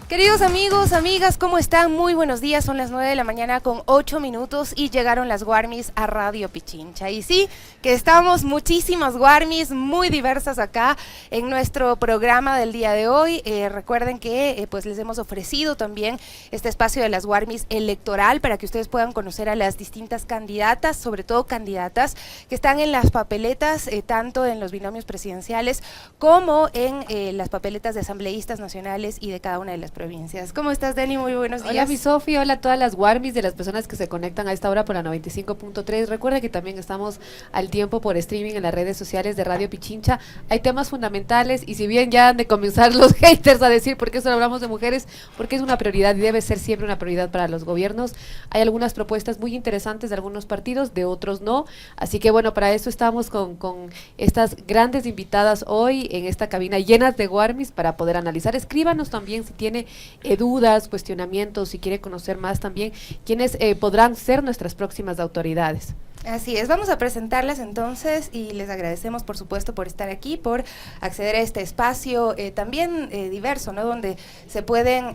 Queridos amigos, amigas, ¿cómo están? Muy buenos días, son las 9 de la mañana con 8 minutos y llegaron las Guarmis a Radio Pichincha. Y sí, que estamos muchísimas Guarmis muy diversas acá en nuestro programa del día de hoy. Recuerden que pues les hemos ofrecido también este espacio de las Guarmis electoral para que ustedes puedan conocer a las distintas candidatas, sobre todo candidatas que están en las papeletas, tanto en los binomios presidenciales como en las papeletas de asambleístas nacionales y de cada una de las provincias. ¿Cómo estás, Dani? Muy buenos días. Hola, mi Sofi, hola a todas las Guarmis de las personas que se conectan a esta hora por la 95.3. Recuerda que también estamos al tiempo por streaming en las redes sociales de Radio Pichincha. Hay temas fundamentales y si bien ya han de comenzar los haters a decir por qué solo hablamos de mujeres, porque es una prioridad y debe ser siempre una prioridad para los gobiernos. Hay algunas propuestas muy interesantes de algunos partidos, de otros no. Así que bueno, para eso estamos con estas grandes invitadas hoy en esta cabina llenas de Guarmis para poder analizar. Escríbanos también si tiene dudas, cuestionamientos, si quiere conocer más también, quienes podrán ser nuestras próximas autoridades. Así es, vamos a presentarlas entonces y les agradecemos por supuesto por estar aquí, por acceder a este espacio también diverso, ¿no? Donde se pueden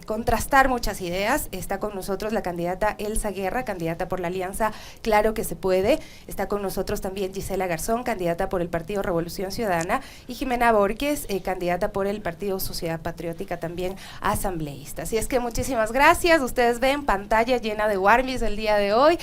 contrastar muchas ideas. Está con nosotros la candidata Elsa Guerra, candidata por la Alianza Claro que se puede. Está con nosotros también Gisela Garzón, candidata por el Partido Revolución Ciudadana, y Jimena Borges, candidata por el Partido Sociedad Patriótica, también asambleísta. Así es que muchísimas gracias. Ustedes ven pantalla llena de Guarmis el día de hoy.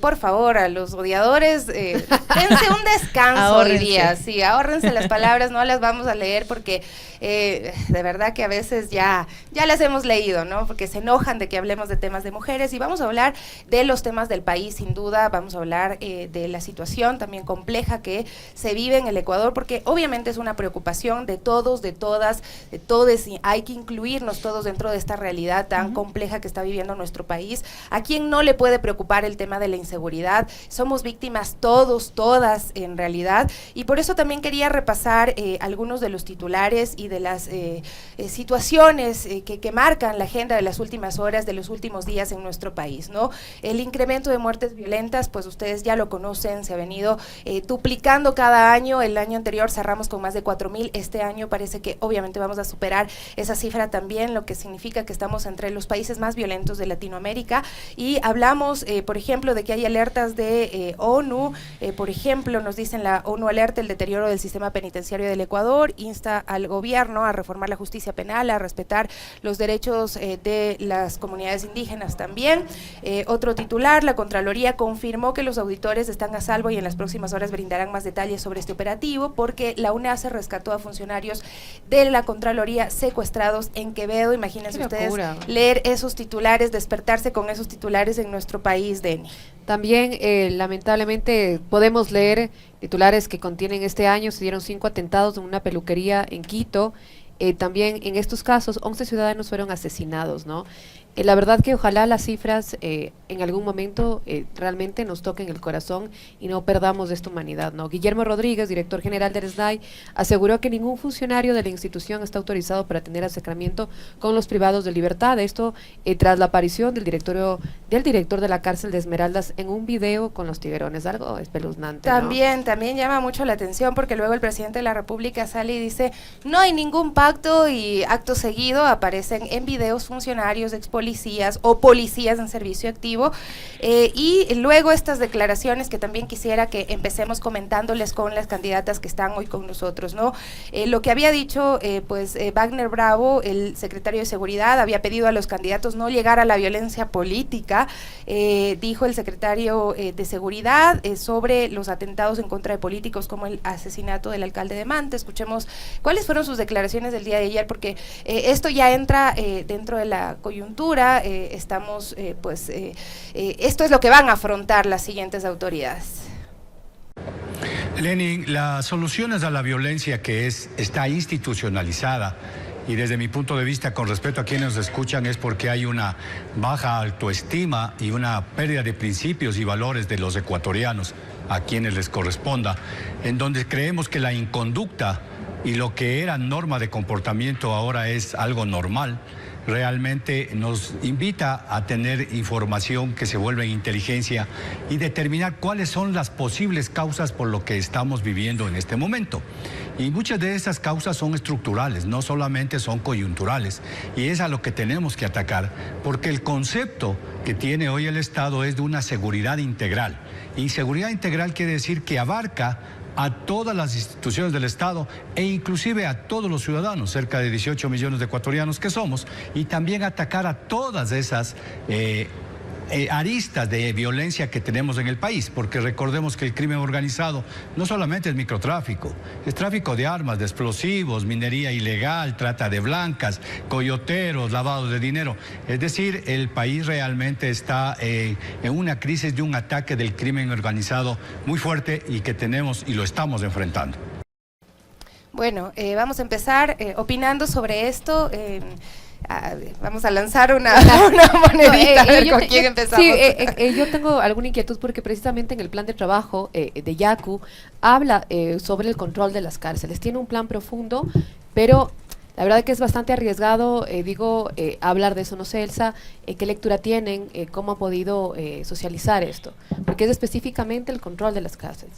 Por favor, a los odiadores, dense un descanso, diría, sí, ahórrense las palabras, no las vamos a leer porque de verdad que a veces ya las hemos leído, ¿no? Porque se enojan de que hablemos de temas de mujeres y vamos a hablar de los temas del país, sin duda, vamos a hablar de la situación también compleja que se vive en el Ecuador, porque obviamente es una preocupación de todos, de todas, de todes, y hay que incluirnos todos dentro de esta realidad tan compleja que está viviendo nuestro país. ¿A quién no le puede preocupar el tema de la inseguridad? Somos víctimas todos, todas en realidad, y por eso también quería repasar algunos de los titulares y de las situaciones que marcan la agenda de las últimas horas, de los últimos días en nuestro país, ¿no? El incremento de muertes violentas, pues ustedes ya lo conocen, se ha venido duplicando cada año. El año anterior cerramos con más de 4,000, este año parece que obviamente vamos a superar esa cifra también, lo que significa que estamos entre los países más violentos de Latinoamérica, y hablamos, por ejemplo, de que hay alertas de ONU, por ejemplo, nos dicen la ONU alerta el deterioro del sistema penitenciario del Ecuador, insta al gobierno a reformar la justicia penal, a respetar los derechos de las comunidades indígenas también. Otro titular, la Contraloría confirmó que los auditores están a salvo y en las próximas horas brindarán más detalles sobre este operativo, porque la UNACE rescató a funcionarios de la Contraloría secuestrados en Quevedo. Imagínense ustedes leer esos titulares, despertarse con esos titulares en nuestro país, Deni. También, lamentablemente, podemos leer titulares que contienen este año, se dieron 5 atentados en una peluquería en Quito. También en estos casos 11 ciudadanos fueron asesinados, ¿no? La verdad que ojalá las cifras en algún momento realmente nos toquen el corazón y no perdamos esta humanidad, ¿no? Guillermo Rodríguez, director general del SNAI, aseguró que ningún funcionario de la institución está autorizado para tener acercamiento con los privados de libertad. Esto tras la aparición del director de la cárcel de Esmeraldas en un video con los tiguerones, algo espeluznante, ¿no? También llama mucho la atención porque luego el presidente de la República sale y dice no hay ningún pacto, y acto seguido aparecen en videos funcionarios, policías o policías en servicio activo, y luego estas declaraciones que también quisiera que empecemos comentándoles con las candidatas que están hoy con nosotros, ¿no? Lo que había dicho Wagner Bravo, el secretario de Seguridad, había pedido a los candidatos no llegar a la violencia política. Dijo el secretario de Seguridad sobre los atentados en contra de políticos como el asesinato del alcalde de Manta. Escuchemos cuáles fueron sus declaraciones del día de ayer, porque esto ya entra dentro de la coyuntura. Esto es lo que van a afrontar las siguientes autoridades. Lenin, las soluciones a la violencia está institucionalizada, y desde mi punto de vista, con respeto a quienes nos escuchan, es porque hay una baja autoestima y una pérdida de principios y valores de los ecuatorianos, a quienes les corresponda, en donde creemos que la inconducta y lo que era norma de comportamiento ahora es algo normal. realmente nos invita a tener información que se vuelve en inteligencia y determinar cuáles son las posibles causas por lo que estamos viviendo en este momento. Y muchas de esas causas son estructurales, no solamente son coyunturales, y es a lo que tenemos que atacar, porque el concepto que tiene hoy el Estado es de una seguridad integral. Y seguridad integral quiere decir que abarca a todas las instituciones del Estado e inclusive a todos los ciudadanos, cerca de 18 millones de ecuatorianos que somos, y también atacar a todas esas aristas de violencia que tenemos en el país, porque recordemos que el crimen organizado no solamente es microtráfico, es tráfico de armas, de explosivos, minería ilegal, trata de blancas, coyoteros, lavado de dinero. Es decir, el país realmente está en una crisis de un ataque del crimen organizado muy fuerte y que tenemos y lo estamos enfrentando. Bueno, vamos a empezar opinando sobre esto. Vamos a lanzar una monedita, a ver con quién empezamos. Sí, yo tengo alguna inquietud porque precisamente en el plan de trabajo de Yacu habla sobre el control de las cárceles. Tiene un plan profundo, pero la verdad que es bastante arriesgado, hablar de eso. No sé, Elsa, ¿qué lectura tienen? ¿Cómo han podido socializar esto? Porque es específicamente el control de las cárceles.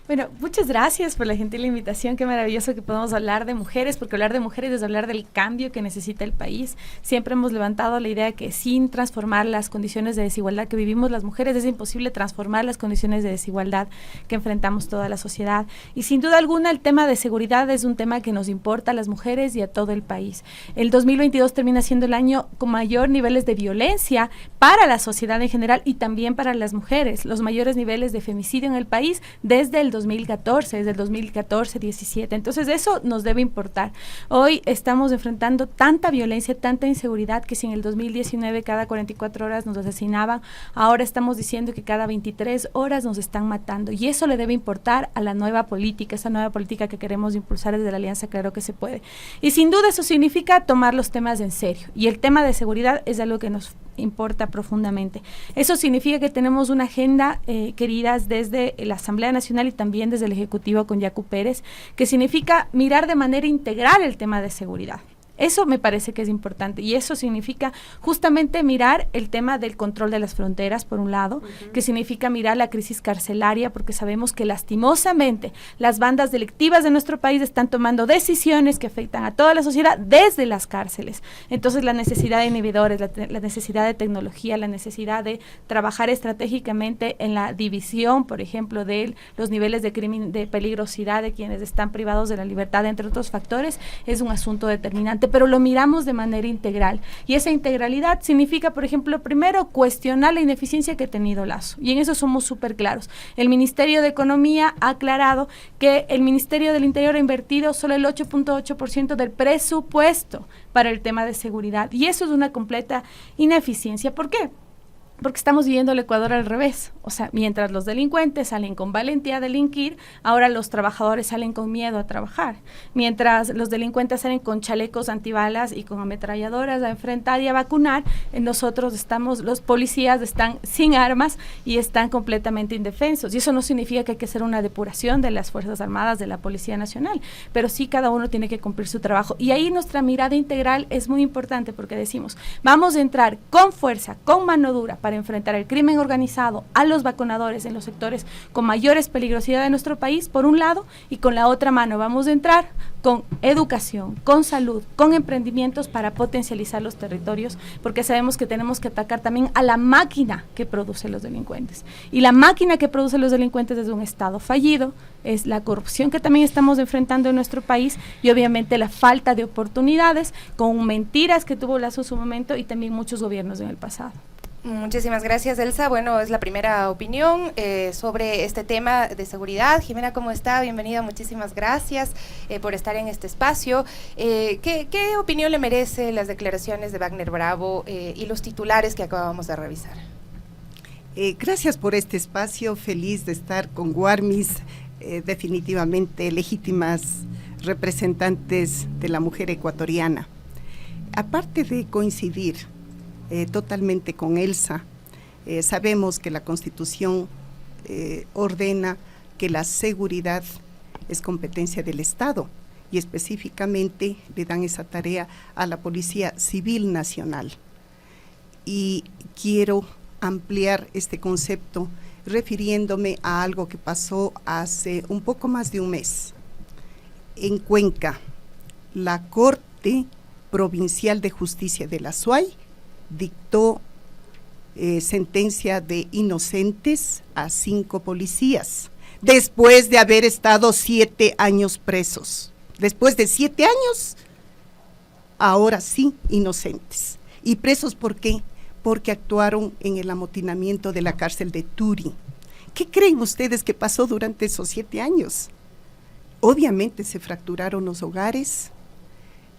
Bueno, muchas gracias por la gentil invitación. Qué maravilloso que podamos hablar de mujeres, porque hablar de mujeres es hablar del cambio que necesita el país. Siempre hemos levantado la idea de que sin transformar las condiciones de desigualdad que vivimos las mujeres, es imposible transformar las condiciones de desigualdad que enfrentamos toda la sociedad. Y sin duda alguna el tema de seguridad es un tema que nos importa a las mujeres y a todo el país. El 2022 termina siendo el año con mayor niveles de violencia para la sociedad en general y también para las mujeres. Los mayores niveles de femicidio en el país desde el 2014, desde el 2014-17. Entonces eso nos debe importar. Hoy estamos enfrentando tanta violencia, tanta inseguridad, que si en el 2019 cada 44 horas nos asesinaban, ahora estamos diciendo que cada 23 horas nos están matando. Y eso le debe importar a la nueva política, esa nueva política que queremos impulsar desde la Alianza Claro que se puede. Y sin duda eso significa tomar los temas en serio. Y el tema de seguridad es algo que nos importa profundamente. Eso significa que tenemos una agenda, queridas, desde la Asamblea Nacional y también desde el Ejecutivo con Yacu Pérez, que significa mirar de manera integral el tema de seguridad. Eso me parece que es importante y eso significa justamente mirar el tema del control de las fronteras, por un lado, que significa mirar la crisis carcelaria, porque sabemos que lastimosamente las bandas delictivas de nuestro país están tomando decisiones que afectan a toda la sociedad desde las cárceles. Entonces la necesidad de inhibidores, la necesidad de tecnología, la necesidad de trabajar estratégicamente en la división, por ejemplo, de los niveles de crimen, de peligrosidad de quienes están privados de la libertad, entre otros factores, es un asunto determinante, pero lo miramos de manera integral. Y esa integralidad significa, por ejemplo, primero cuestionar la ineficiencia que ha tenido Lazo. Y en eso somos súper claros. El Ministerio de Economía ha aclarado que el Ministerio del Interior ha invertido solo el 8.8% del presupuesto para el tema de seguridad. Y eso es una completa ineficiencia. ¿Por qué? Porque estamos viviendo el Ecuador al revés. O sea, mientras los delincuentes salen con valentía a delinquir, ahora los trabajadores salen con miedo a trabajar. Mientras los delincuentes salen con chalecos antibalas y con ametralladoras a enfrentar y a vacunar, nosotros estamos, los policías están sin armas y están completamente indefensos. Y eso no significa que hay que hacer una depuración de las Fuerzas Armadas, de la Policía Nacional, pero sí cada uno tiene que cumplir su trabajo. Y ahí nuestra mirada integral es muy importante porque decimos, vamos a entrar con fuerza, con mano dura, para enfrentar el crimen organizado, a los vacunadores en los sectores con mayores peligrosidad de nuestro país, por un lado, y con la otra mano vamos a entrar con educación, con salud, con emprendimientos para potencializar los territorios, porque sabemos que tenemos que atacar también a la máquina que produce los delincuentes. Y la máquina que produce los delincuentes es un Estado fallido, es la corrupción que también estamos enfrentando en nuestro país y obviamente la falta de oportunidades con mentiras que tuvo Lazo en su momento y también muchos gobiernos en el pasado. Muchísimas gracias, Elsa. Bueno, es la primera opinión sobre este tema de seguridad. Jimena, ¿cómo está? Bienvenida, muchísimas gracias por estar en este espacio. ¿Qué opinión le merece las declaraciones de Wagner Bravo y los titulares que acabamos de revisar? Gracias por este espacio, feliz de estar con Guarmis, definitivamente legítimas representantes de la mujer ecuatoriana. Aparte de coincidir totalmente con Elsa, sabemos que la Constitución ordena que la seguridad es competencia del Estado y específicamente le dan esa tarea a la Policía Civil Nacional. Y quiero ampliar este concepto refiriéndome a algo que pasó hace un poco más de un mes. En Cuenca, la Corte Provincial de Justicia de la SUAY dictó sentencia de inocentes a 5 policías, después de haber estado 7 años presos. Después de 7 años, ahora sí, inocentes. ¿Y presos por qué? Porque actuaron en el amotinamiento de la cárcel de Turi. ¿Qué creen ustedes que pasó durante esos 7 años? Obviamente se fracturaron los hogares,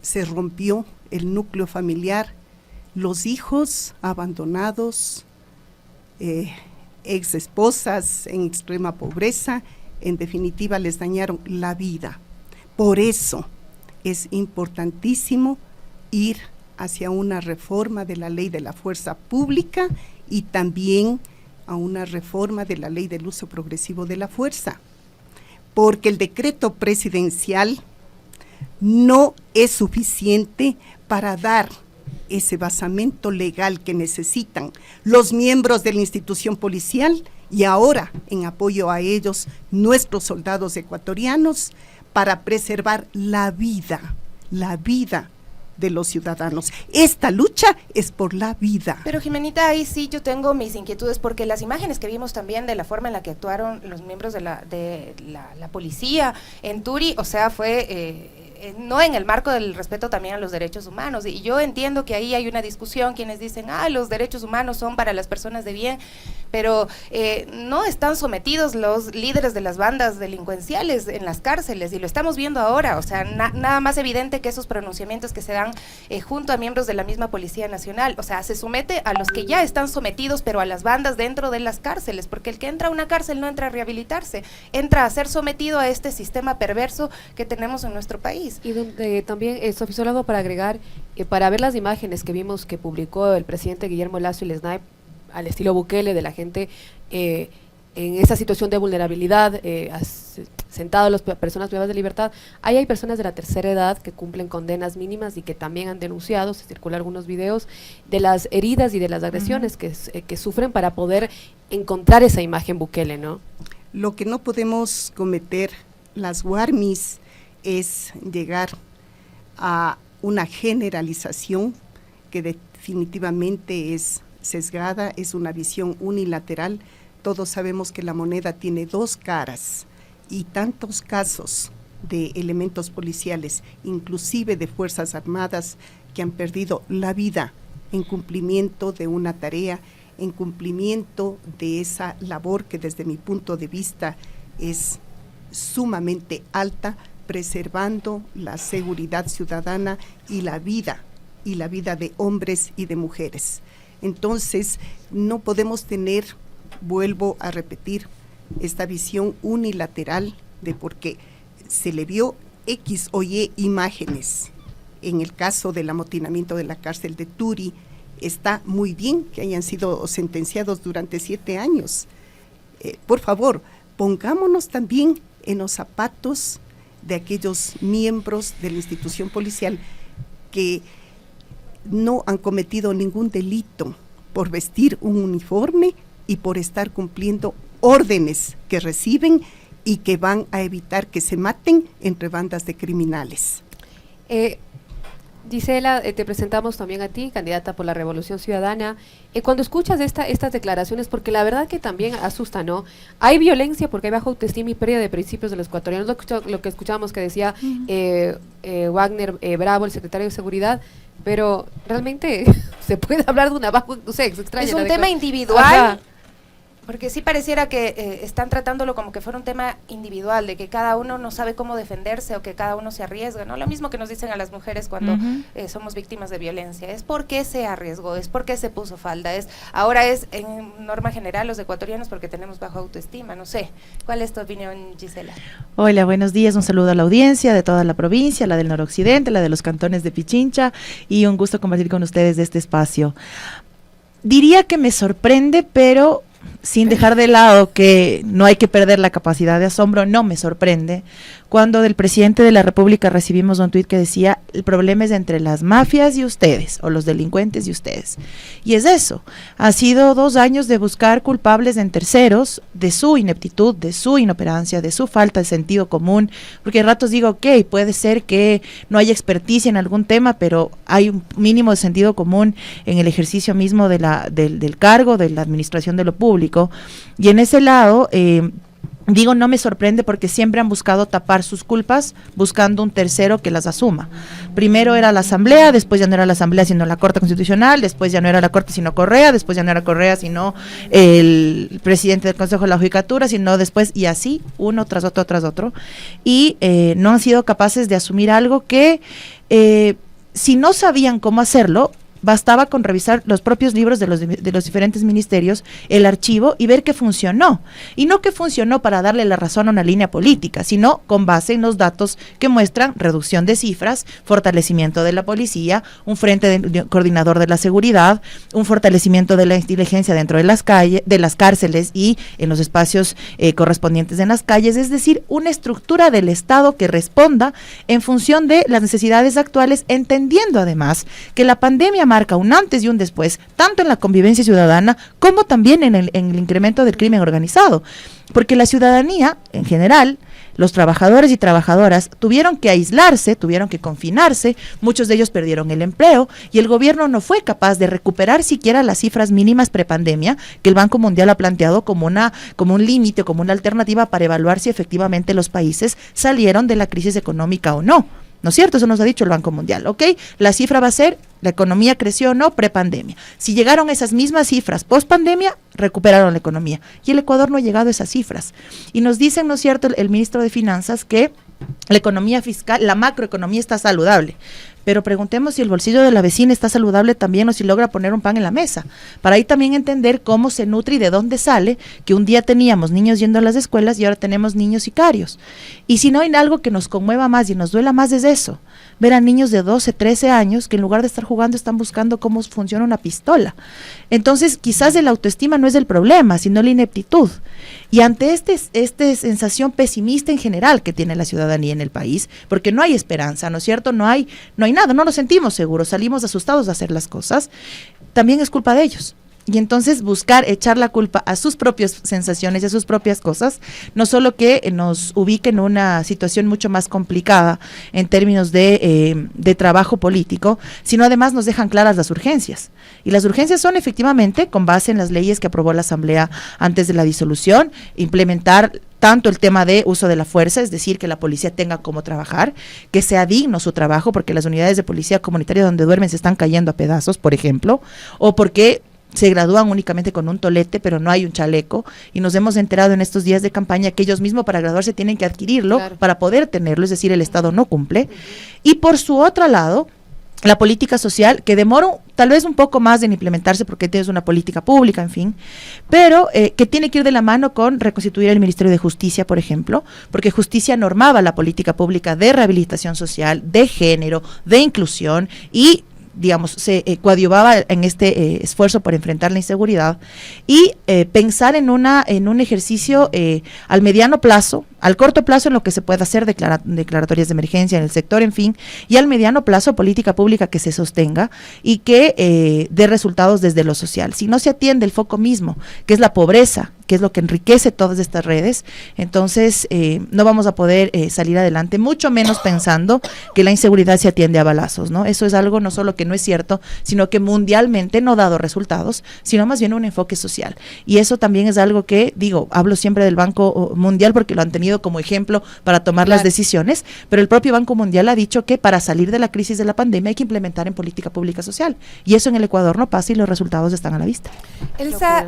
se rompió el núcleo familiar, los hijos abandonados, ex esposas en extrema pobreza, en definitiva les dañaron la vida. Por eso es importantísimo ir hacia una reforma de la ley de la fuerza pública y también a una reforma de la ley del uso progresivo de la fuerza, porque el decreto presidencial no es suficiente para dar ese basamento legal que necesitan los miembros de la institución policial y ahora, en apoyo a ellos, nuestros soldados ecuatorianos, para preservar la vida de los ciudadanos. Esta lucha es por la vida. Pero Jimenita, ahí sí yo tengo mis inquietudes, porque las imágenes que vimos también de la forma en la que actuaron los miembros de la policía en Turi, o sea, fue no en el marco del respeto también a los derechos humanos. Y yo entiendo que ahí hay una discusión, quienes dicen, los derechos humanos son para las personas de bien, pero no están sometidos los líderes de las bandas delincuenciales en las cárceles, y lo estamos viendo ahora. O sea, nada más evidente que esos pronunciamientos que se dan junto a miembros de la misma Policía Nacional. O sea, se somete a los que ya están sometidos, pero a las bandas dentro de las cárceles, porque el que entra a una cárcel no entra a rehabilitarse, entra a ser sometido a este sistema perverso que tenemos en nuestro país. Y donde también, Sofía, solo algo para agregar, para ver las imágenes que vimos que publicó el presidente Guillermo Lasso y el SNAI, al estilo Bukele, de la gente en esa situación de vulnerabilidad, sentados las personas privadas de libertad. Ahí hay personas de la tercera edad que cumplen condenas mínimas y que también han denunciado, se circulan algunos videos de las heridas y de las agresiones que sufren para poder encontrar esa imagen Bukele, ¿no? Lo que no podemos cometer las guarmis es llegar a una generalización que definitivamente es sesgada, es una visión unilateral. Todos sabemos que la moneda tiene 2 caras y tantos casos de elementos policiales, inclusive de Fuerzas Armadas, que han perdido la vida en cumplimiento de una tarea, en cumplimiento de esa labor que desde mi punto de vista es sumamente alta, preservando la seguridad ciudadana y la vida de hombres y de mujeres. Entonces, no podemos tener, vuelvo a repetir, esta visión unilateral de porque se le vio X o Y imágenes. En el caso del amotinamiento de la cárcel de Turi, está muy bien que hayan sido sentenciados durante 7 años. Por favor, pongámonos también en los zapatos de aquellos miembros de la institución policial que no han cometido ningún delito por vestir un uniforme y por estar cumpliendo órdenes que reciben y que van a evitar que se maten entre bandas de criminales. Gisela, te presentamos también a ti, candidata por la Revolución Ciudadana. Cuando escuchas estas declaraciones, porque la verdad que también asusta, ¿no? Hay violencia porque hay baja autoestima y pérdida de principios de los ecuatorianos, lo que escuchábamos que decía Wagner Bravo, el secretario de Seguridad, pero realmente se puede hablar de una baja, no sé, es extraño. Es un tema individual. Ajá. Porque sí pareciera que están tratándolo como que fuera un tema individual, de que cada uno no sabe cómo defenderse o que cada uno se arriesga, ¿no? Lo mismo que nos dicen a las mujeres cuando somos víctimas de violencia, es por qué se arriesgó, es por qué se puso falda, ahora es en norma general los ecuatorianos porque tenemos baja autoestima, no sé. ¿Cuál es tu opinión, Gisela? Hola, buenos días, un saludo a la audiencia de toda la provincia, la del noroccidente, la de los cantones de Pichincha, y un gusto compartir con ustedes este espacio. Diría que me sorprende, pero sin dejar de lado que no hay que perder la capacidad de asombro, no me sorprende cuando del presidente de la República recibimos un tuit que decía, el problema es entre las mafias y ustedes, o los delincuentes y ustedes. Y es eso, ha sido 2 años de buscar culpables en terceros, de su ineptitud, de su inoperancia, de su falta de sentido común, porque a ratos digo, ok, puede ser que no haya experticia en algún tema, pero hay un mínimo de sentido común en el ejercicio mismo de del cargo, de la administración de lo público, y en ese lado, digo, no me sorprende porque siempre han buscado tapar sus culpas buscando un tercero que las asuma. Primero era la Asamblea, después ya no era la Asamblea sino la Corte Constitucional, después ya no era la Corte sino Correa, después ya no era Correa sino el presidente del Consejo de la Judicatura, sino después, y así, uno tras otro, y no han sido capaces de asumir algo que, si no sabían cómo hacerlo, bastaba con revisar los propios libros de los diferentes ministerios, el archivo, y ver que funcionó. Y no que funcionó para darle la razón a una línea política, sino con base en los datos que muestran reducción de cifras, fortalecimiento de la policía, un frente coordinador de la seguridad, un fortalecimiento de la inteligencia dentro de las calles, de las cárceles y en los espacios correspondientes en las calles, es decir, una estructura del Estado que responda en función de las necesidades actuales, entendiendo además que la pandemia marca un antes y un después, tanto en la convivencia ciudadana como también en el incremento del crimen organizado, porque la ciudadanía en general, los trabajadores y trabajadoras tuvieron que aislarse, tuvieron que confinarse, muchos de ellos perdieron el empleo y el gobierno no fue capaz de recuperar siquiera las cifras mínimas prepandemia que el Banco Mundial ha planteado como un límite, como una alternativa para evaluar si efectivamente los países salieron de la crisis económica o no. ¿No es cierto? Eso nos ha dicho el Banco Mundial, ¿ok? La cifra va a ser, la economía creció o no prepandemia. Si llegaron esas mismas cifras post-pandemia, recuperaron la economía. Y el Ecuador no ha llegado a esas cifras. Y nos dicen, ¿no es cierto?, el ministro de Finanzas que la economía fiscal, la macroeconomía está saludable. Pero preguntemos si el bolsillo de la vecina está saludable también o si logra poner un pan en la mesa. Para ahí también entender cómo se nutre y de dónde sale que un día teníamos niños yendo a las escuelas y ahora tenemos niños sicarios. Y si no hay algo que nos conmueva más y nos duela más es eso. Ver a niños de 12, 13 años que en lugar de estar jugando están buscando cómo funciona una pistola. Entonces quizás el autoestima no es el problema, sino la ineptitud. Y ante esta sensación pesimista en general que tiene la ciudadanía en el país, porque no hay esperanza, ¿no es cierto? No hay nada, no nos sentimos seguros, salimos asustados de hacer las cosas, también es culpa de ellos. Y entonces buscar echar la culpa a sus propias sensaciones y a sus propias cosas, no solo que nos ubique en una situación mucho más complicada en términos de trabajo político, sino además nos dejan claras las urgencias. Y las urgencias son efectivamente, con base en las leyes que aprobó la Asamblea antes de la disolución, implementar tanto el tema de uso de la fuerza, es decir, que la policía tenga cómo trabajar, que sea digno su trabajo, porque las unidades de policía comunitaria donde duermen se están cayendo a pedazos, por ejemplo, o porque se gradúan únicamente con un tolete, pero no hay un chaleco, y nos hemos enterado en estos días de campaña que ellos mismos para graduarse tienen que adquirirlo, claro, para poder tenerlo, es decir, el Estado no cumple. Y por su otro lado, la política social, que demora tal vez un poco más en implementarse porque tienes una política pública, en fin, pero que tiene que ir de la mano con reconstituir el Ministerio de Justicia, por ejemplo, porque Justicia normaba la política pública de rehabilitación social, de género, de inclusión y digamos, se coadyuvaba en este esfuerzo por enfrentar la inseguridad y pensar en un ejercicio al mediano plazo, al corto plazo en lo que se puede hacer, declaratorias de emergencia en el sector, en fin, y al mediano plazo política pública que se sostenga y que dé resultados desde lo social. Si no se atiende el foco mismo, que es la pobreza, que es lo que enriquece todas estas redes, entonces no vamos a poder salir adelante, mucho menos pensando que la inseguridad se atiende a balazos, ¿no? Eso es algo no solo que no es cierto, sino que mundialmente no ha dado resultados, sino más bien un enfoque social. Y eso también es algo que, digo, hablo siempre del Banco Mundial porque lo han tenido como ejemplo para tomar las decisiones, pero el propio Banco Mundial ha dicho que para salir de la crisis de la pandemia hay que implementar en política pública social. Y eso en el Ecuador no pasa y los resultados están a la vista. Elsa,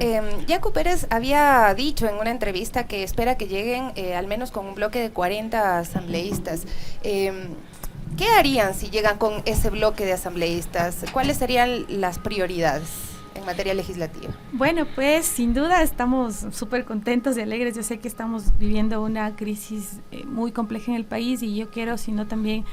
Yacu Pérez había dicho en una entrevista que espera que lleguen al menos con un bloque de 40 asambleístas. ¿Qué harían si llegan con ese bloque de asambleístas? ¿Cuáles serían las prioridades en materia legislativa? Bueno, pues sin duda estamos súper contentos y alegres. Yo sé que estamos viviendo una crisis muy compleja en el país y yo quiero, sino también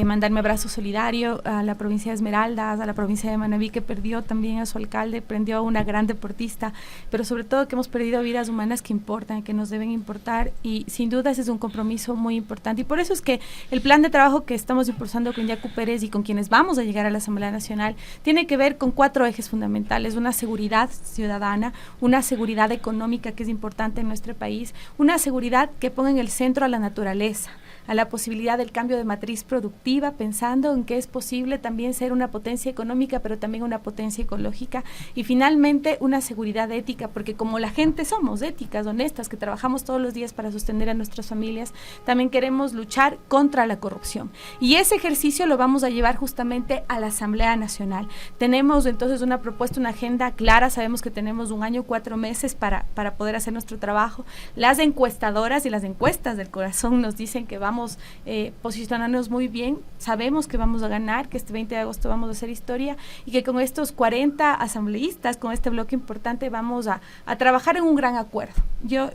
mandar mi abrazo solidario a la provincia de Esmeraldas, a la provincia de Manabí, que perdió también a su alcalde, perdió a una gran deportista, pero sobre todo que hemos perdido vidas humanas que importan, que nos deben importar, y sin duda ese es un compromiso muy importante. Y por eso es que el plan de trabajo que estamos impulsando con Yacu Pérez y con quienes vamos a llegar a la Asamblea Nacional tiene que ver con 4 ejes fundamentales: una seguridad ciudadana, una seguridad económica que es importante en nuestro país, una seguridad que ponga en el centro a la naturaleza, a la posibilidad del cambio de matriz productiva, pensando en que es posible también ser una potencia económica, pero también una potencia ecológica, y finalmente una seguridad ética, porque como la gente somos éticas, honestas, que trabajamos todos los días para sostener a nuestras familias, también queremos luchar contra la corrupción. Y ese ejercicio lo vamos a llevar justamente a la Asamblea Nacional. Tenemos entonces una propuesta, una agenda clara, sabemos que tenemos 1 año, 4 meses para poder hacer nuestro trabajo. Las encuestadoras y las encuestas del corazón nos dicen que vamos posicionarnos muy bien, sabemos que vamos a ganar, que este 20 de agosto vamos a hacer historia y que con estos 40 asambleístas, con este bloque importante, vamos a trabajar en un gran acuerdo. Yo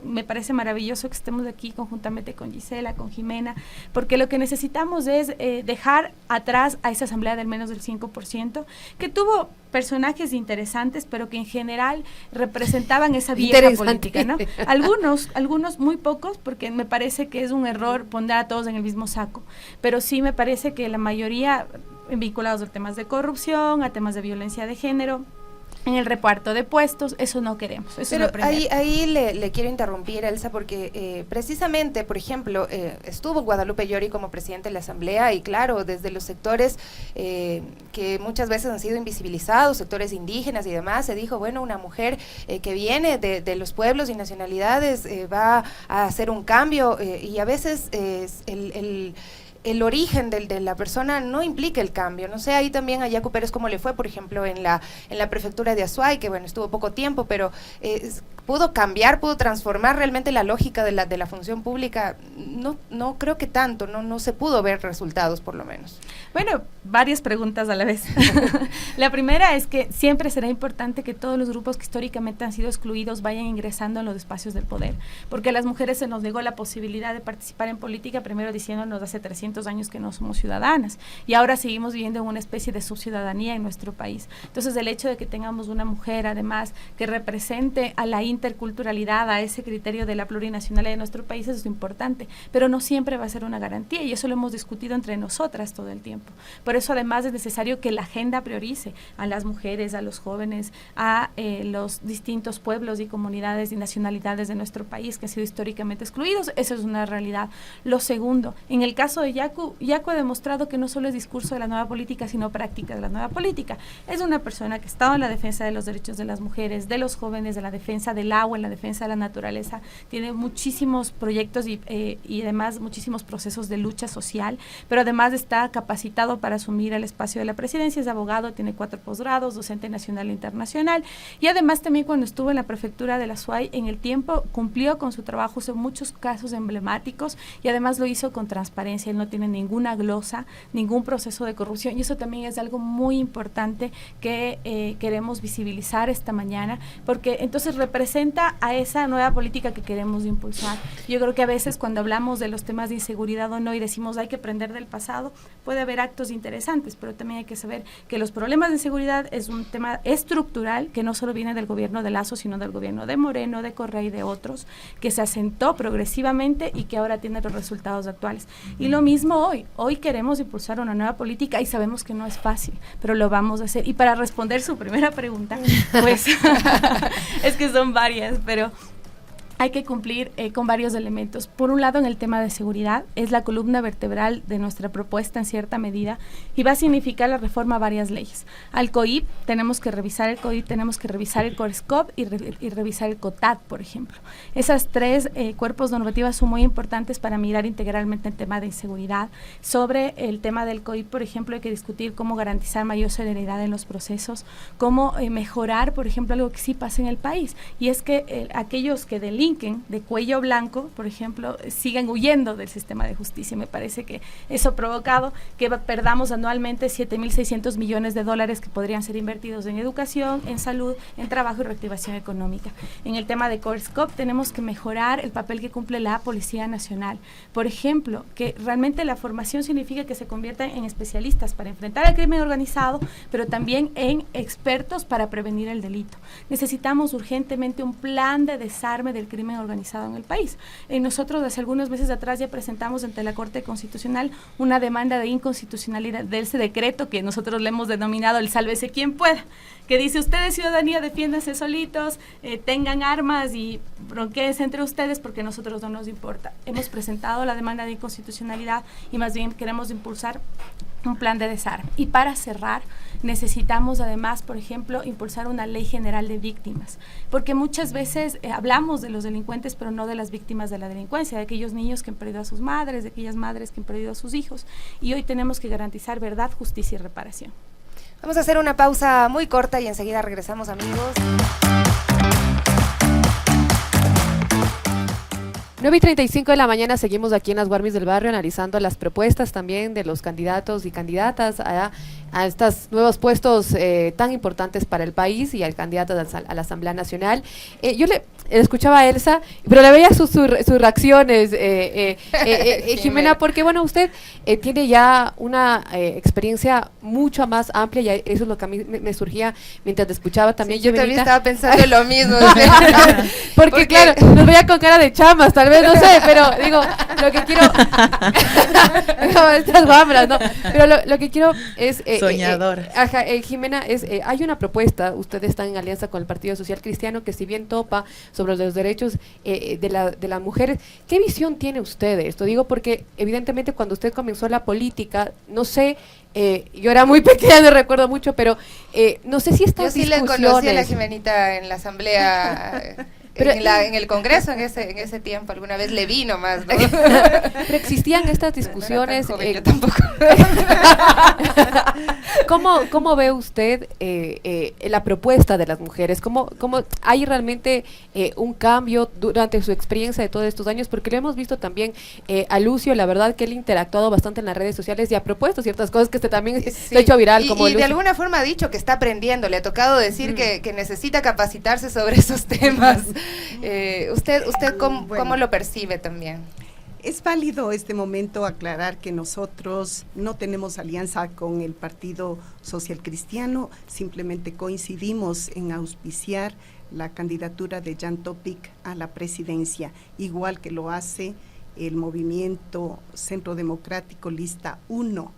me parece maravilloso que estemos aquí conjuntamente con Gisela, con Jimena, porque lo que necesitamos es dejar atrás a esa asamblea del menos del 5%, que tuvo personajes interesantes, pero que en general representaban esa vieja política, ¿no? Algunos muy pocos, porque me parece que es un error poner a todos en el mismo saco, pero sí me parece que la mayoría vinculados a temas de corrupción, a temas de violencia de género, en el reparto de puestos, eso no queremos. Eso pero es ahí le quiero interrumpir, Elsa, porque precisamente, por ejemplo, estuvo Guadalupe Llori como presidente de la Asamblea y claro, desde los sectores que muchas veces han sido invisibilizados, sectores indígenas y demás, se dijo, bueno, una mujer que viene de los pueblos y nacionalidades va a hacer un cambio y a veces el origen de la persona no implica el cambio. No sé, ahí también a Yacu Pérez cómo le fue, por ejemplo, en la prefectura de Azuay, que bueno, estuvo poco tiempo, pero pudo cambiar, pudo transformar realmente la lógica de la función pública. No creo que tanto, no se pudo ver resultados, por lo menos. Bueno, varias preguntas a la vez. La primera es que siempre será importante que todos los grupos que históricamente han sido excluidos vayan ingresando en los espacios del poder, porque a las mujeres se nos negó la posibilidad de participar en política, primero diciéndonos hace 300 años que no somos ciudadanas, y ahora seguimos viviendo en una especie de subciudadanía en nuestro país. Entonces el hecho de que tengamos una mujer además que represente a la interculturalidad, a ese criterio de la plurinacionalidad de nuestro país, eso es importante, pero no siempre va a ser una garantía, y eso lo hemos discutido entre nosotras todo el tiempo. Por eso además es necesario que la agenda priorice a las mujeres, a los jóvenes, a los distintos pueblos y comunidades y nacionalidades de nuestro país que han sido históricamente excluidos. Eso es una realidad. Lo segundo, en el caso de Yacu ha demostrado que no solo es discurso de la nueva política, sino práctica de la nueva política. Es una persona que ha estado en la defensa de los derechos de las mujeres, de los jóvenes, de la defensa del agua, en la defensa de la naturaleza. Tiene muchísimos proyectos y además muchísimos procesos de lucha social, pero además está capacitado para asumir el espacio de la presidencia, es abogado, tiene 4 posgrados, docente nacional e internacional, y además también cuando estuvo en la prefectura de la Azuay, en el tiempo cumplió con su trabajo, hizo muchos casos emblemáticos y además lo hizo con transparencia. Él no tiene ninguna glosa, ningún proceso de corrupción, y eso también es algo muy importante que queremos visibilizar esta mañana, porque entonces representa a esa nueva política que queremos impulsar. Yo creo que a veces cuando hablamos de los temas de inseguridad o no y decimos hay que aprender del pasado, puede haber actos interesantes, pero también hay que saber que los problemas de inseguridad es un tema estructural que no solo viene del gobierno de Lasso, sino del gobierno de Moreno, de Correa y de otros, que se asentó progresivamente y que ahora tiene los resultados actuales. Y lo mismo hoy queremos impulsar una nueva política y sabemos que no es fácil, pero lo vamos a hacer. Y para responder su primera pregunta, pues es que son varias, pero hay que cumplir con varios elementos. Por un lado, en el tema de seguridad, es la columna vertebral de nuestra propuesta en cierta medida y va a significar la reforma a varias leyes. Al COIP, tenemos que revisar el COIP, tenemos que revisar el CORESCOP y revisar el COTAD, por ejemplo. Esas 3 cuerpos normativos son muy importantes para mirar integralmente el tema de inseguridad. Sobre el tema del COIP, por ejemplo, hay que discutir cómo garantizar mayor celeridad en los procesos, cómo mejorar, por ejemplo, algo que sí pasa en el país, y es que aquellos que delinquen delinquen de cuello blanco, por ejemplo, sigan huyendo del sistema de justicia. Me parece que eso ha provocado que perdamos anualmente 7.600 millones de dólares que podrían ser invertidos en educación, en salud, en trabajo y reactivación económica. En el tema de CORSCOP tenemos que mejorar el papel que cumple la Policía Nacional. Por ejemplo, que realmente la formación significa que se conviertan en especialistas para enfrentar el crimen organizado, pero también en expertos para prevenir el delito. Necesitamos urgentemente un plan de desarme del crimen organizado en el país. Nosotros hace algunos meses atrás ya presentamos ante la Corte Constitucional una demanda de inconstitucionalidad de ese decreto que nosotros le hemos denominado el sálvese quien pueda, que dice: ustedes, ciudadanía, defiéndanse solitos, tengan armas y bronquéense entre ustedes porque a nosotros no nos importa. Hemos presentado la demanda de inconstitucionalidad y más bien queremos impulsar un plan de desarme. Y para cerrar, necesitamos además, por ejemplo, impulsar una ley general de víctimas, porque muchas veces hablamos de los delincuentes, pero no de las víctimas de la delincuencia, de aquellos niños que han perdido a sus madres, de aquellas madres que han perdido a sus hijos, y hoy tenemos que garantizar verdad, justicia y reparación. Vamos a hacer una pausa muy corta y enseguida regresamos, amigos. 9:35 de la mañana, seguimos aquí en las Guarmis del Barrio analizando las propuestas también de los candidatos y candidatas a estos nuevos puestos tan importantes para el país y al candidato a la Asamblea Nacional. Yo le escuchaba a Elsa, pero le veía sus reacciones, Jimena, porque bueno, usted tiene ya una experiencia mucho más amplia, y eso es lo que a mí me surgía mientras te escuchaba también. Sí, yo también estaba pensando lo mismo. porque claro, nos veía con cara de chamas, tal vez, no sé, pero digo, lo que quiero no, estas guambras, no, pero lo que quiero es soñador. Jimena, hay una propuesta, ustedes están en alianza con el Partido Social Cristiano, que si bien topa sobre los derechos de las mujeres, ¿qué visión tiene usted de esto? Digo porque evidentemente cuando usted comenzó la política, no sé, yo era muy pequeña, no recuerdo mucho, pero no sé si estas discusiones... Yo sí le conocí a la Jimenita en la asamblea... Pero en el Congreso en ese tiempo alguna vez le vi nomás, ¿no? Pero existían estas discusiones. No joven, yo tampoco. ¿Cómo ve usted la propuesta de las mujeres? ¿Cómo hay realmente un cambio durante su experiencia de todos estos años? Porque lo hemos visto también a Lucio, la verdad que él ha interactuado bastante en las redes sociales y ha propuesto ciertas cosas que usted también se ha hecho viral. Y de alguna forma ha dicho que está aprendiendo, le ha tocado decir que necesita capacitarse sobre esos temas. ¿Usted cómo lo percibe también? Es válido este momento aclarar que nosotros no tenemos alianza con el Partido Social Cristiano, simplemente coincidimos en auspiciar la candidatura de Jan Topic a la presidencia, igual que lo hace el movimiento Centro Democrático Lista 1.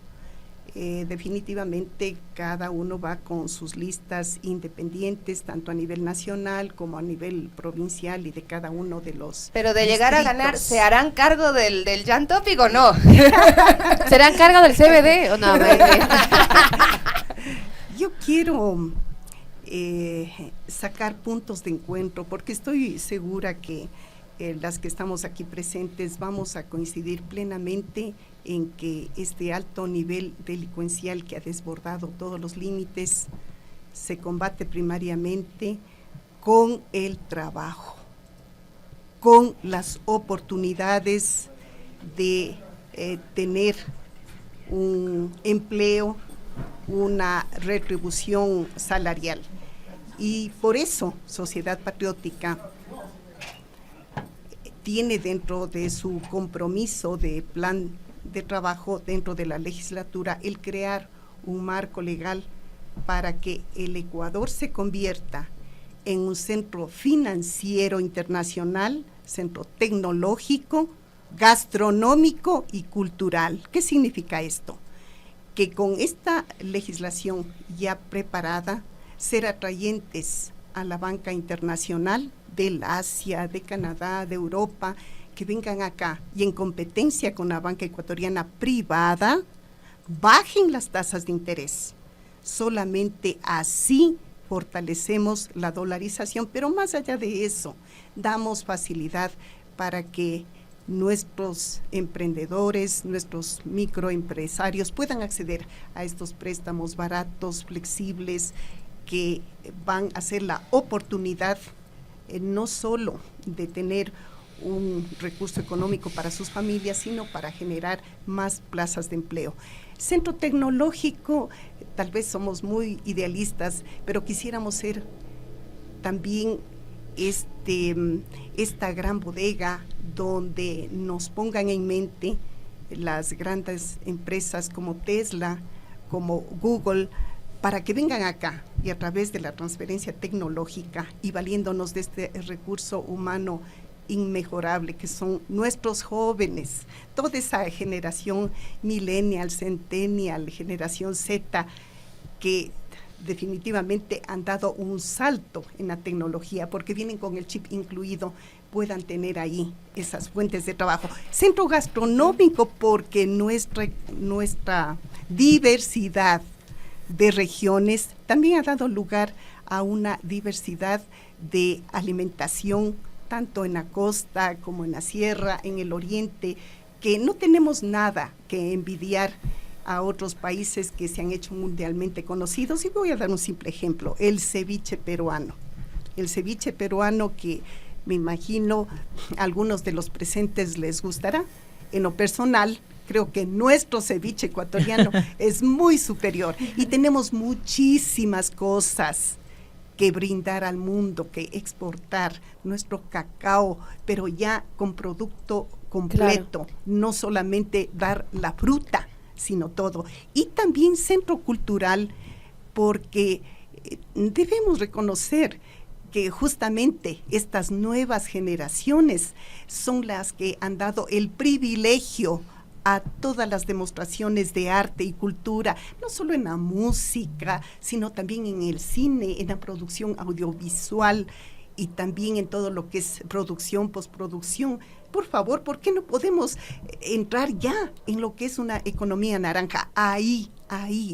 Definitivamente cada uno va con sus listas independientes, tanto a nivel nacional como a nivel provincial y de cada uno de los Pero de llegar a ganar, ¿se harán cargo del Jan Topic o no? ¿Serán cargo del CBD o no? Yo quiero sacar puntos de encuentro porque estoy segura que las que estamos aquí presentes vamos a coincidir plenamente en que este alto nivel delincuencial que ha desbordado todos los límites se combate primariamente con el trabajo, con las oportunidades de tener un empleo, una retribución salarial. Y por eso Sociedad Patriótica tiene dentro de su compromiso de plan de trabajo dentro de la legislatura el crear un marco legal para que el Ecuador se convierta en un centro financiero internacional, centro tecnológico, gastronómico y cultural. ¿Qué significa esto? Que con esta legislación ya preparada, ser atrayentes a la banca internacional del Asia, de Canadá, de Europa, que vengan acá y en competencia con la banca ecuatoriana privada, bajen las tasas de interés. Solamente así fortalecemos la dolarización, pero más allá de eso, damos facilidad para que nuestros emprendedores, nuestros microempresarios puedan acceder a estos préstamos baratos, flexibles, que van a ser la oportunidad no solo de tener un recurso económico para sus familias, sino para generar más plazas de empleo. Centro tecnológico, tal vez somos muy idealistas, pero quisiéramos ser también esta gran bodega donde nos pongan en mente las grandes empresas como Tesla, como Google, para que vengan acá y a través de la transferencia tecnológica y valiéndonos de este recurso humano inmejorable que son nuestros jóvenes, toda esa generación millennial, centennial, generación Z, que definitivamente han dado un salto en la tecnología porque vienen con el chip incluido, puedan tener ahí esas fuentes de trabajo. Centro gastronómico, porque nuestra diversidad de regiones también ha dado lugar a una diversidad de alimentación, tanto en la costa como en la sierra, en el oriente, que no tenemos nada que envidiar a otros países que se han hecho mundialmente conocidos. Y voy a dar un simple ejemplo, el ceviche peruano. El ceviche peruano que me imagino a algunos de los presentes les gustará. En lo personal, creo que nuestro ceviche ecuatoriano es muy superior y tenemos muchísimas cosas que brindar al mundo, que exportar nuestro cacao, pero ya con producto completo, no solamente dar la fruta, sino todo. Y también centro cultural, porque debemos reconocer que justamente estas nuevas generaciones son las que han dado el privilegio a todas las demostraciones de arte y cultura, no solo en la música, sino también en el cine, en la producción audiovisual y también en todo lo que es producción, postproducción. Por favor, ¿por qué no podemos entrar ya en lo que es una economía naranja? Ahí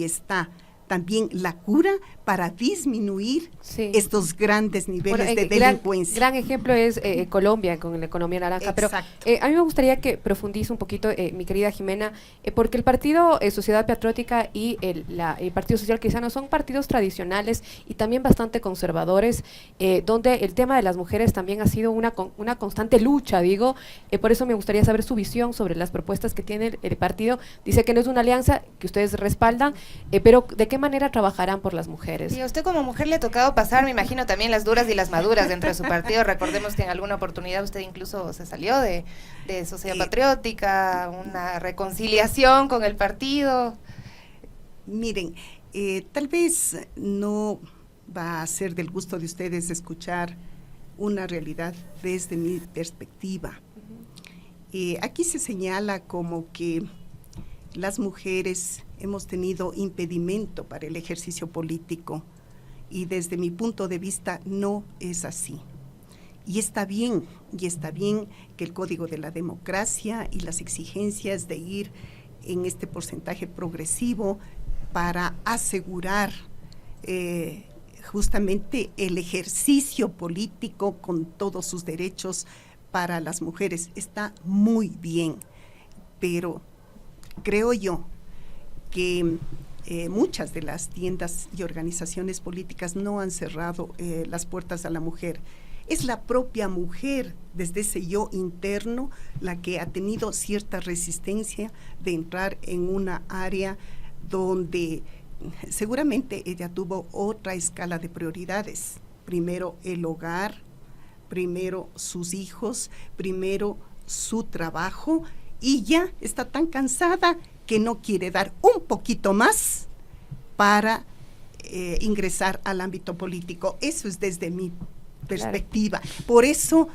está también la cura para disminuir estos grandes niveles de delincuencia. Gran ejemplo es Colombia con la economía naranja. Exacto. Pero a mí me gustaría que profundice un poquito, mi querida Jimena, porque el partido Sociedad Patriótica y el Partido Social Cristiano son partidos tradicionales y también bastante conservadores, donde el tema de las mujeres también ha sido una constante lucha, digo. Por eso me gustaría saber su visión sobre las propuestas que tiene el partido. Dice que no es una alianza que ustedes respaldan, pero ¿de qué manera trabajarán por las mujeres? Y a usted como mujer le ha tocado pasar, me imagino, también las duras y las maduras dentro de su partido. Recordemos que en alguna oportunidad usted incluso se salió de Sociedad Patriótica, una reconciliación con el partido. Miren, tal vez no va a ser del gusto de ustedes escuchar una realidad desde mi perspectiva. Aquí se señala como que las mujeres hemos tenido impedimento para el ejercicio político y desde mi punto de vista no es así. Y está bien que el Código de la Democracia y las exigencias de ir en este porcentaje progresivo para asegurar justamente el ejercicio político con todos sus derechos para las mujeres. Está muy bien, pero creo yo que muchas de las tiendas y organizaciones políticas no han cerrado las puertas a la mujer. Es la propia mujer, desde ese yo interno, la que ha tenido cierta resistencia de entrar en una área donde seguramente ella tuvo otra escala de prioridades. Primero el hogar, primero sus hijos, primero su trabajo, y ya está tan cansada que no quiere dar un poquito más para ingresar al ámbito político. Eso es desde mi perspectiva. Claro. Por eso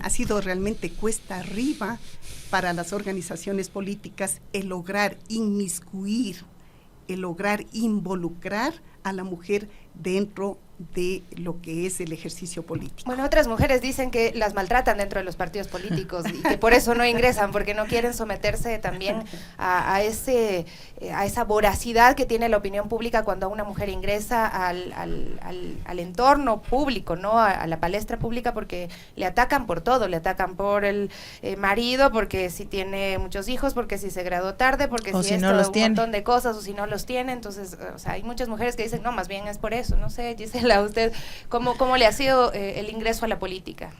ha sido realmente cuesta arriba para las organizaciones políticas el lograr inmiscuir, el lograr involucrar a la mujer dentro de lo que es el ejercicio político. Bueno, otras mujeres dicen que las maltratan dentro de los partidos políticos y que por eso no ingresan, porque no quieren someterse también a esa voracidad que tiene la opinión pública cuando una mujer ingresa al entorno público, ¿no? A la palestra pública, porque le atacan por todo, le atacan por el marido, porque si tiene muchos hijos, porque si se graduó tarde, porque si esto, un montón de cosas, o si no los tiene. Entonces, o sea, hay muchas mujeres que dicen, no, más bien es por eso, no sé, Giselle. Daniela, ¿usted cómo le ha sido el ingreso a la política?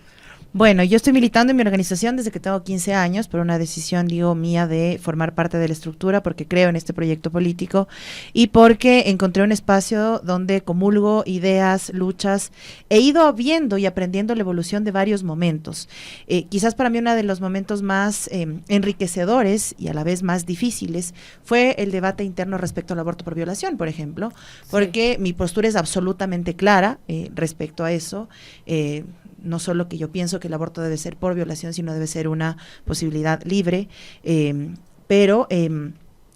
Bueno, yo estoy militando en mi organización desde que tengo 15 años, por una decisión, digo, mía de formar parte de la estructura, porque creo en este proyecto político y porque encontré un espacio donde comulgo ideas, luchas, he ido viendo y aprendiendo la evolución de varios momentos. Quizás para mí uno de los momentos más enriquecedores y a la vez más difíciles fue el debate interno respecto al aborto por violación, por ejemplo, porque mi postura es absolutamente clara respecto a eso. No solo que yo pienso que el aborto debe ser por violación, sino debe ser una posibilidad libre, pero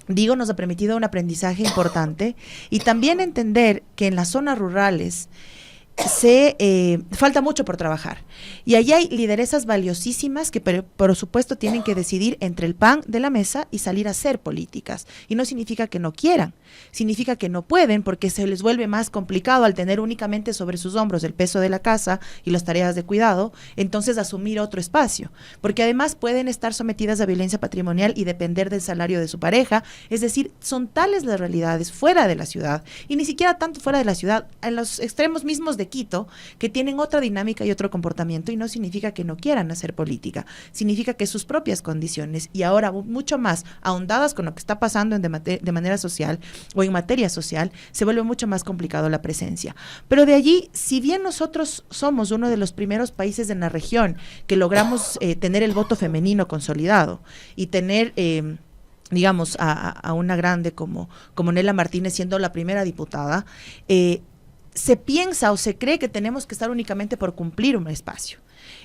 digo, nos ha permitido un aprendizaje importante y también entender que en las zonas rurales falta mucho por trabajar y allí hay lideresas valiosísimas que por supuesto tienen que decidir entre el pan de la mesa y salir a hacer políticas, y no significa que no quieran, significa que no pueden porque se les vuelve más complicado al tener únicamente sobre sus hombros el peso de la casa y las tareas de cuidado, entonces asumir otro espacio, porque además pueden estar sometidas a violencia patrimonial y depender del salario de su pareja, es decir, son tales las realidades fuera de la ciudad, y ni siquiera tanto fuera de la ciudad, en los extremos mismos de Quito, que tienen otra dinámica y otro comportamiento, y no significa que no quieran hacer política, significa que sus propias condiciones, y ahora mucho más ahondadas con lo que está pasando de manera social o en materia social, se vuelve mucho más complicado la presencia. Pero de allí, si bien nosotros somos uno de los primeros países en la región que logramos tener el voto femenino consolidado y tener digamos, a una grande como Nela Martínez siendo la primera diputada, se piensa o se cree que tenemos que estar únicamente por cumplir un espacio.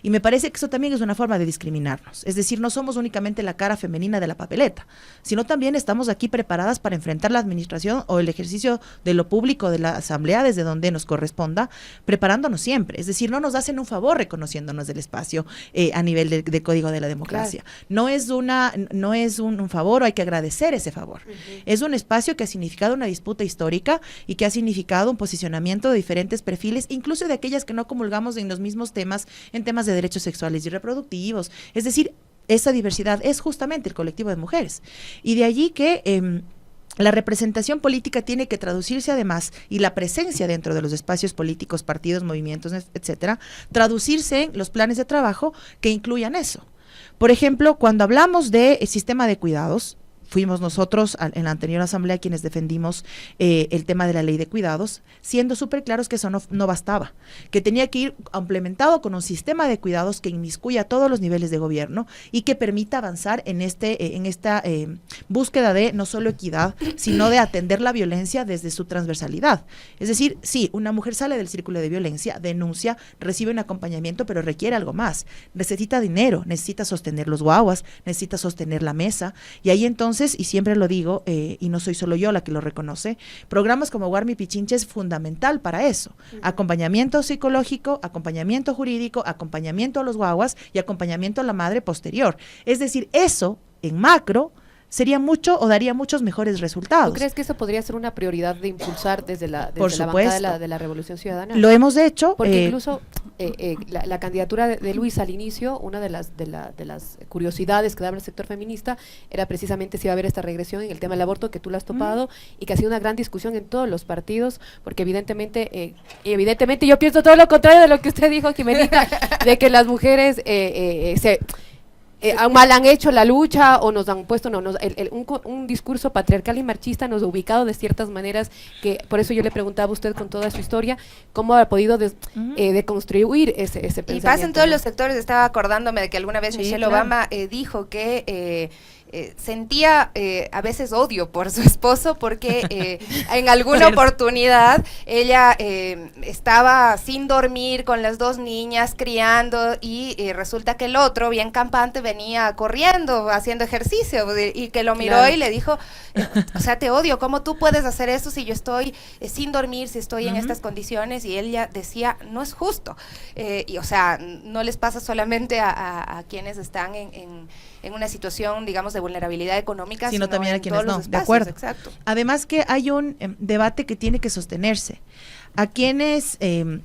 Y me parece que eso también es una forma de discriminarnos. Es decir, no somos únicamente la cara femenina de la papeleta, sino también estamos aquí preparadas para enfrentar la administración o el ejercicio de lo público de la asamblea desde donde nos corresponda, preparándonos siempre. Es decir, no nos hacen un favor reconociéndonos del espacio a nivel de código de la democracia. Claro. No es un favor, o hay que agradecer ese favor. Es un espacio que ha significado una disputa histórica y que ha significado un posicionamiento de diferentes perfiles, incluso de aquellas que no comulgamos en los mismos temas, en temas de derechos sexuales y reproductivos. Es decir, esa diversidad es justamente el colectivo de mujeres. Y de allí que la representación política tiene que traducirse además, y la presencia dentro de los espacios políticos, partidos, movimientos, etcétera, traducirse en los planes de trabajo que incluyan eso. Por ejemplo, cuando hablamos de sistema de cuidados, fuimos nosotros en la anterior asamblea quienes defendimos el tema de la ley de cuidados, siendo súper claros que eso no bastaba, que tenía que ir complementado con un sistema de cuidados que inmiscuya a todos los niveles de gobierno y que permita avanzar en esta búsqueda de no solo equidad, sino de atender la violencia desde su transversalidad. Es decir, sí, una mujer sale del círculo de violencia, denuncia, recibe un acompañamiento, pero requiere algo más. Necesita dinero, necesita sostener los guaguas, necesita sostener la mesa, y ahí entonces, y siempre lo digo, y no soy solo yo la que lo reconoce, programas como Guarmi Pichincha es fundamental para eso. Acompañamiento psicológico, acompañamiento jurídico, acompañamiento a los guaguas y acompañamiento a la madre posterior. Es decir, eso en macro sería mucho o daría muchos mejores resultados. ¿Tú crees que eso podría ser una prioridad de impulsar desde la bancada de la Revolución Ciudadana? Lo hemos hecho. Porque incluso la candidatura de Luis al inicio, una de las curiosidades que daba el sector feminista era precisamente si iba a haber esta regresión en el tema del aborto, que tú lo has topado, y que ha sido una gran discusión en todos los partidos, porque evidentemente yo pienso todo lo contrario de lo que usted dijo, Jimenita, de que las mujeres mal han hecho la lucha o nos han puesto un discurso patriarcal y machista nos ha ubicado de ciertas maneras, que por eso yo le preguntaba a usted con toda su historia cómo ha podido deconstruir ese pensamiento. Y pasa en todos los sectores. Estaba acordándome de que alguna vez Michelle Obama dijo que sentía a veces odio por su esposo porque en alguna oportunidad ella estaba sin dormir con las dos niñas criando y resulta que el otro, bien campante, venía corriendo, haciendo ejercicio, y que lo miró y le dijo, o sea, te odio, ¿cómo tú puedes hacer eso si yo estoy sin dormir, si estoy en estas condiciones? Y él ya decía, no es justo. Y o sea, no les pasa solamente a quienes están en una situación, digamos, de vulnerabilidad económica, sino también a quienes no, espacios, de acuerdo. Exacto. Además que hay un debate que tiene que sostenerse. a quienes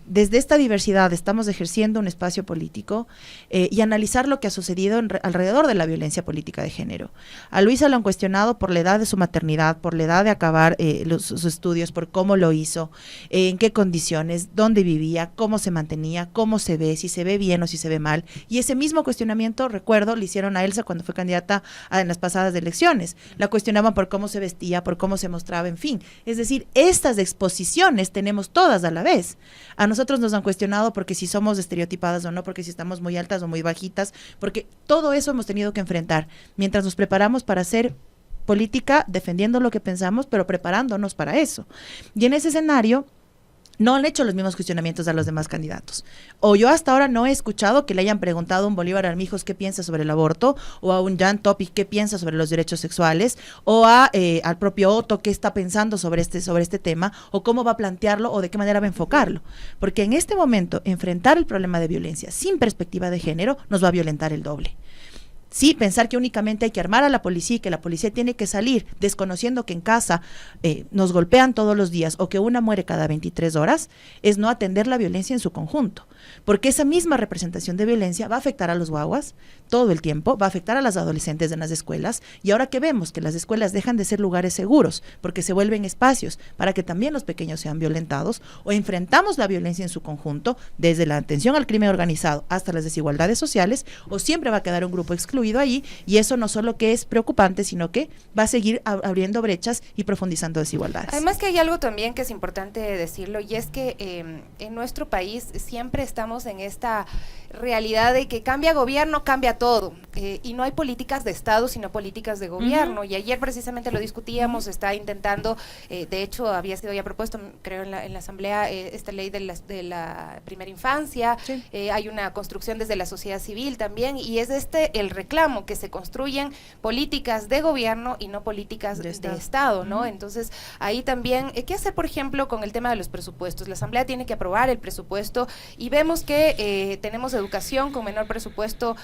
desde esta diversidad estamos ejerciendo un espacio político y analizar lo que ha sucedido alrededor de la violencia política de género. A Luisa lo han cuestionado por la edad de su maternidad, por la edad de acabar sus estudios, por cómo lo hizo, en qué condiciones, dónde vivía, cómo se mantenía, cómo se ve, si se ve bien o si se ve mal. Y ese mismo cuestionamiento, recuerdo, le hicieron a Elsa cuando fue candidata en las pasadas elecciones. La cuestionaban por cómo se vestía, por cómo se mostraba, en fin. Es decir, estas exposiciones tenemos todas a la vez. A nosotros nos han cuestionado porque si somos estereotipadas o no, porque si estamos muy altas o muy bajitas, porque todo eso hemos tenido que enfrentar mientras nos preparamos para hacer política, defendiendo lo que pensamos, pero preparándonos para eso. Y en ese escenario no han hecho los mismos cuestionamientos a los demás candidatos. O yo hasta ahora no he escuchado que le hayan preguntado a un Bolívar Armijos qué piensa sobre el aborto, o a un Jan Topic qué piensa sobre los derechos sexuales, o al propio Otto qué está pensando sobre este tema, o cómo va a plantearlo, o de qué manera va a enfocarlo. Porque en este momento, enfrentar el problema de violencia sin perspectiva de género nos va a violentar el doble. Sí, pensar que únicamente hay que armar a la policía y que la policía tiene que salir desconociendo que en casa nos golpean todos los días o que una muere cada 23 horas, es no atender la violencia en su conjunto. Porque esa misma representación de violencia va a afectar a los guaguas todo el tiempo, va a afectar a las adolescentes en las escuelas, y ahora que vemos que las escuelas dejan de ser lugares seguros porque se vuelven espacios para que también los pequeños sean violentados, o enfrentamos la violencia en su conjunto, desde la atención al crimen organizado hasta las desigualdades sociales, o siempre va a quedar un grupo excluido ahí, y eso no solo que es preocupante, sino que va a seguir abriendo brechas y profundizando desigualdades. Además que hay algo también que es importante decirlo, y es que en nuestro país siempre estamos en esta realidad de que cambia gobierno, cambia todo, y no hay políticas de Estado, sino políticas de gobierno. Y ayer precisamente lo discutíamos, está intentando, de hecho había sido ya propuesto, creo en la Asamblea, esta ley de la primera infancia. Sí. Hay una construcción desde la sociedad civil también, y es el reclamo que se construyen políticas de gobierno y no políticas de Estado, ¿no? Entonces ahí también, ¿qué hacer por ejemplo con el tema de los presupuestos? La Asamblea tiene que aprobar el presupuesto, y vemos que tenemos educación con menor presupuesto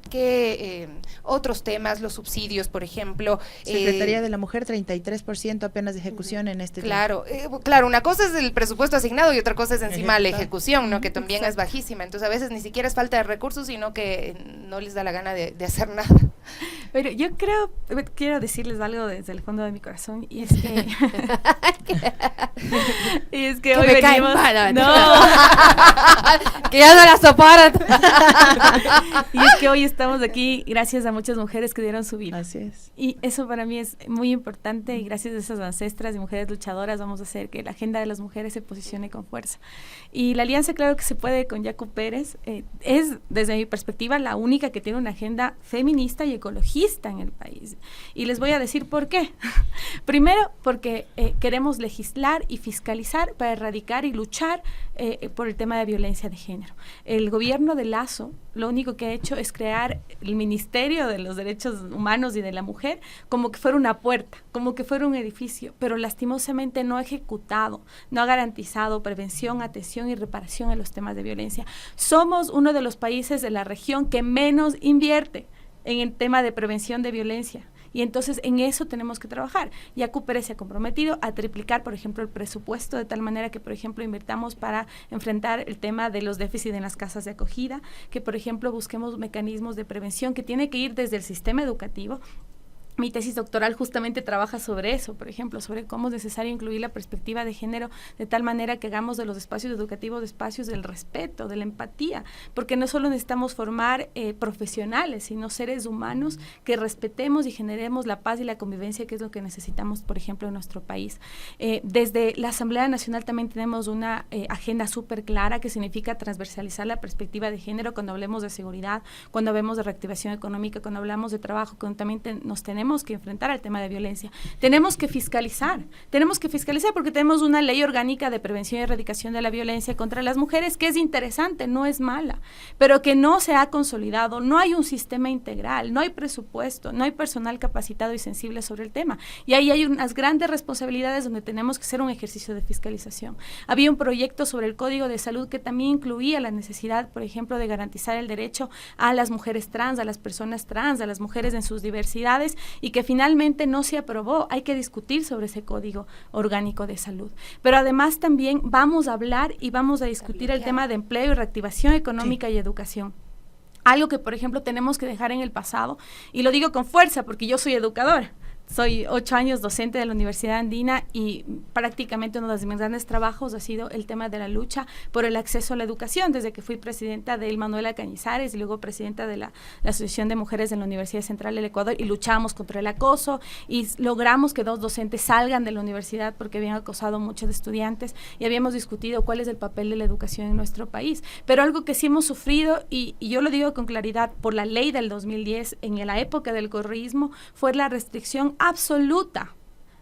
que otros temas, los subsidios, por ejemplo. Secretaría de la Mujer, 33% apenas de ejecución en este Claro, claro, una cosa es el presupuesto asignado y otra cosa es encima la ejecución, ¿no? Que también es bajísima. Entonces a veces ni siquiera es falta de recursos, sino que no les da la gana de hacer nada. Pero yo quiero decirles algo desde el fondo de mi corazón, y es que y es que hoy venimos que ya no la soportan. Y es que hoy estamos aquí gracias a muchas mujeres que dieron su vida. Así es. Y eso para mí es muy importante, y gracias a esas ancestras y mujeres luchadoras vamos a hacer que la agenda de las mujeres se posicione con fuerza. Y la Alianza Claro que se puede con Yacu Pérez es, desde mi perspectiva, la única que tiene una agenda feminista y ecologista en el país. Y les voy a decir por qué. Primero, porque queremos legislar y fiscalizar para erradicar y luchar por el tema de violencia de género. El gobierno de Lasso lo único que ha hecho es crear el Ministerio de los Derechos Humanos y de la Mujer como que fuera una puerta, como que fuera un edificio, pero lastimosamente no ha ejecutado, no ha garantizado prevención, atención y reparación en los temas de violencia. Somos uno de los países de la región que menos invierte en el tema de prevención de violencia. Y entonces en eso tenemos que trabajar. Yacu Pérez se ha comprometido a triplicar, por ejemplo, el presupuesto, de tal manera que, por ejemplo, invirtamos para enfrentar el tema de los déficits en las casas de acogida, que, por ejemplo, busquemos mecanismos de prevención que tiene que ir desde el sistema educativo. Mi tesis doctoral justamente trabaja sobre eso, por ejemplo, sobre cómo es necesario incluir la perspectiva de género de tal manera que hagamos de los espacios educativos espacios del respeto, de la empatía, porque no solo necesitamos formar profesionales, sino seres humanos que respetemos y generemos la paz y la convivencia, que es lo que necesitamos, por ejemplo, en nuestro país. Desde la Asamblea Nacional también tenemos una agenda súper clara que significa transversalizar la perspectiva de género cuando hablemos de seguridad, cuando hablemos de reactivación económica, cuando hablamos de trabajo, cuando también nos tenemos que enfrentar al tema de violencia. Tenemos que fiscalizar porque tenemos una ley orgánica de prevención y erradicación de la violencia contra las mujeres que es interesante, no es mala, pero que no se ha consolidado, no hay un sistema integral, no hay presupuesto, no hay personal capacitado y sensible sobre el tema. Y ahí hay unas grandes responsabilidades donde tenemos que hacer un ejercicio de fiscalización. Había un proyecto sobre el Código de Salud que también incluía la necesidad, por ejemplo, de garantizar el derecho a las mujeres trans, a las personas trans, a las mujeres en sus diversidades, y que finalmente no se aprobó. Hay que discutir sobre ese Código Orgánico de Salud. Pero además también vamos a hablar y vamos a discutir el tema de empleo y reactivación económica y educación. Algo que, por ejemplo, tenemos que dejar en el pasado, y lo digo con fuerza porque yo soy educadora. Soy 8 años docente de la Universidad Andina y prácticamente uno de mis grandes trabajos ha sido el tema de la lucha por el acceso a la educación, desde que fui presidenta de Manuela Cañizares y luego presidenta de la Asociación de Mujeres de la Universidad Central del Ecuador, y luchamos contra el acoso y logramos que 2 docentes salgan de la universidad porque habían acosado a muchos estudiantes, y habíamos discutido cuál es el papel de la educación en nuestro país. Pero algo que sí hemos sufrido, y yo lo digo con claridad, por la ley del 2010, en la época del correísmo, fue la restricción absoluta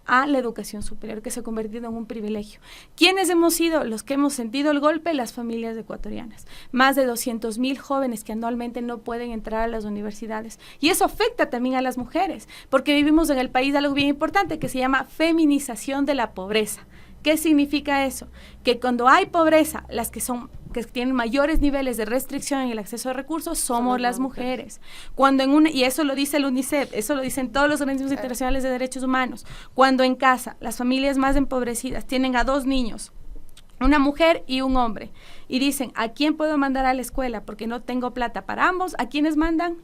a la educación superior, que se ha convertido en un privilegio. ¿Quiénes hemos sido los que hemos sentido el golpe? Las familias ecuatorianas. Más de 200,000 jóvenes que anualmente no pueden entrar a las universidades. Y eso afecta también a las mujeres, porque vivimos en el país algo bien importante que se llama feminización de la pobreza. ¿Qué significa eso? Que cuando hay pobreza, las que tienen mayores niveles de restricción en el acceso a recursos somos las mujeres. Cuando y eso lo dice el UNICEF, eso lo dicen todos los organismos internacionales de derechos humanos, cuando en casa las familias más empobrecidas tienen a 2 niños, una mujer y un hombre, y dicen, ¿a quién puedo mandar a la escuela? Porque no tengo plata para ambos. ¿A quiénes mandan?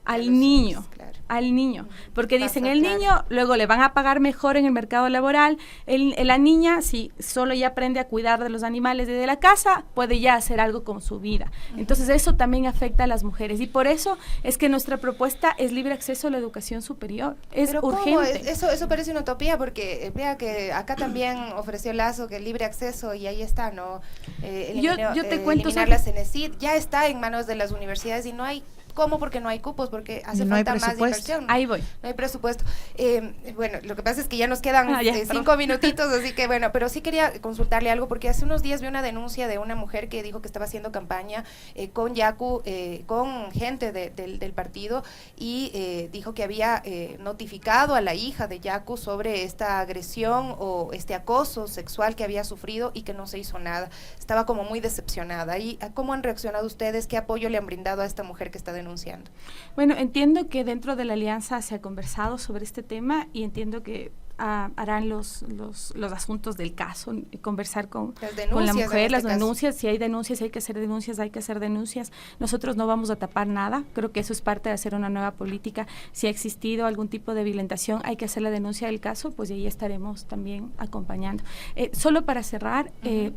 Al niño, al niño, porque dicen el niño, luego le van a pagar mejor en el mercado laboral, la niña, si solo ya aprende a cuidar de los animales y de la casa, puede ya hacer algo con su vida. Entonces eso también afecta a las mujeres, y por eso es que nuestra propuesta es libre acceso a la educación superior, es ¿Pero urgente. ¿Cómo? Eso parece una utopía, porque vea que acá también ofreció Lazo que el libre acceso, y ahí está, ¿no? Yo te cuento, eliminar la Cenecit, ya está en manos de las universidades y no hay. ¿Cómo? Porque no hay cupos, porque hace falta más inversión. Ahí voy. No hay presupuesto. Bueno, lo que pasa es que ya nos quedan 5 minutitos, así que bueno, pero sí quería consultarle algo, porque hace unos días vi una denuncia de una mujer que dijo que estaba haciendo campaña con Yacu, con gente del partido, y dijo que había notificado a la hija de Yacu sobre esta agresión o este acoso sexual que había sufrido y que no se hizo nada. Estaba como muy decepcionada. ¿Y cómo han reaccionado ustedes? ¿Qué apoyo le han brindado a esta mujer que está denunciando? Bueno, entiendo que dentro de la alianza se ha conversado sobre este tema, y entiendo que harán los asuntos del caso, conversar con la mujer, las denuncias, si hay denuncias, hay que hacer denuncias. Nosotros no vamos a tapar nada, creo que eso es parte de hacer una nueva política. Si ha existido algún tipo de violentación, hay que hacer la denuncia del caso, pues ahí estaremos también acompañando. Solo para cerrar,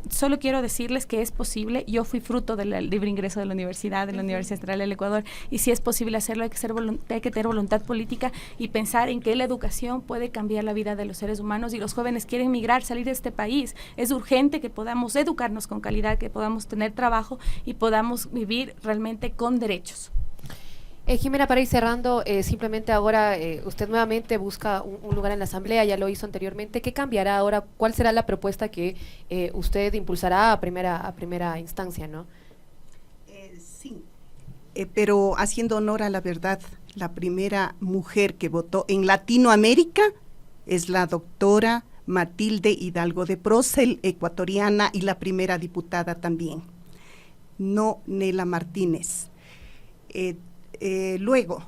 solo quiero decirles que es posible. Yo fui fruto del libre ingreso de la Universidad Central del Ecuador, y si es posible hacerlo, hay que tener voluntad política y pensar en que la educación puede cambiar la vida de los seres humanos, y los jóvenes quieren migrar, salir de este país. Es urgente que podamos educarnos con calidad, que podamos tener trabajo y podamos vivir realmente con derechos. Jimena, para ir cerrando, simplemente ahora usted nuevamente busca un lugar en la Asamblea, ya lo hizo anteriormente. ¿Qué cambiará ahora? ¿Cuál será la propuesta que usted impulsará a primera instancia, no? Sí, pero haciendo honor a la verdad, la primera mujer que votó en Latinoamérica es la doctora Matilde Hidalgo de Procel, ecuatoriana, y la primera diputada también, no Nela Martínez. Luego,